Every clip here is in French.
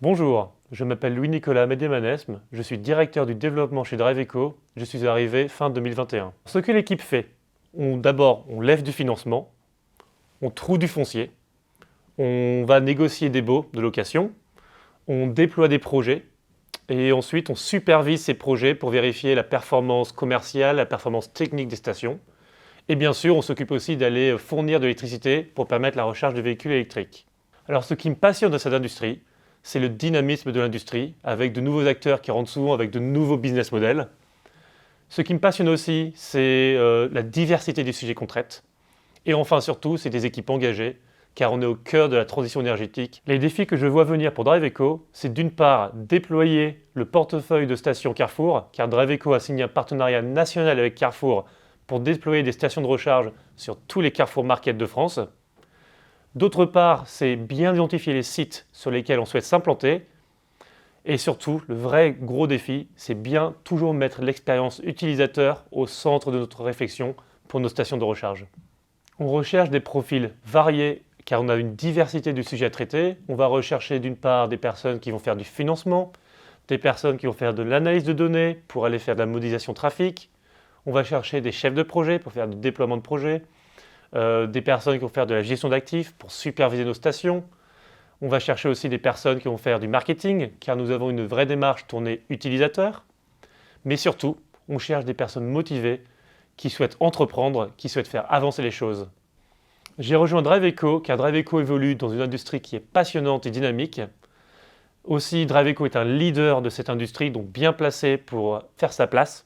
Bonjour, je m'appelle Louis-Nicolas Médémanesme, je suis directeur du développement chez DriveEco, je suis arrivé fin 2021. Ce que l'équipe fait, d'abord on lève du financement, on trouve du foncier, on va négocier des baux de location, on déploie des projets et ensuite on supervise ces projets pour vérifier la performance commerciale, la performance technique des stations. Et bien sûr, on s'occupe aussi d'aller fournir de l'électricité pour permettre la recharge de véhicules électriques. Alors ce qui me passionne dans cette industrie, c'est le dynamisme de l'industrie, avec de nouveaux acteurs qui rentrent souvent avec de nouveaux business models. Ce qui me passionne aussi, c'est la diversité des sujets qu'on traite. Et enfin surtout, c'est des équipes engagées, car on est au cœur de la transition énergétique. Les défis que je vois venir pour DriveEco, c'est d'une part déployer le portefeuille de stations Carrefour, car DriveEco a signé un partenariat national avec Carrefour pour déployer des stations de recharge sur tous les Carrefour Market de France. D'autre part, c'est bien identifier les sites sur lesquels on souhaite s'implanter. Et surtout, le vrai gros défi, c'est bien toujours mettre l'expérience utilisateur au centre de notre réflexion pour nos stations de recharge. On recherche des profils variés car on a une diversité de sujets à traiter. On va rechercher d'une part des personnes qui vont faire du financement, des personnes qui vont faire de l'analyse de données pour aller faire de la modélisation trafic. On va chercher des chefs de projet pour faire du déploiement de projet, des personnes qui vont faire de la gestion d'actifs pour superviser nos stations. On va chercher aussi des personnes qui vont faire du marketing, car nous avons une vraie démarche tournée utilisateur. Mais surtout, on cherche des personnes motivées qui souhaitent entreprendre, qui souhaitent faire avancer les choses. J'ai rejoint DriveEco, car DriveEco évolue dans une industrie qui est passionnante et dynamique. Aussi, DriveEco est un leader de cette industrie, donc bien placé pour faire sa place.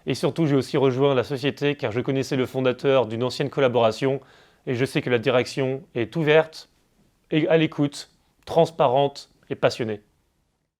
Et surtout, j'ai aussi rejoint la société car je connaissais le fondateur d'une ancienne collaboration et je sais que la direction est ouverte et à l'écoute, transparente et passionnée.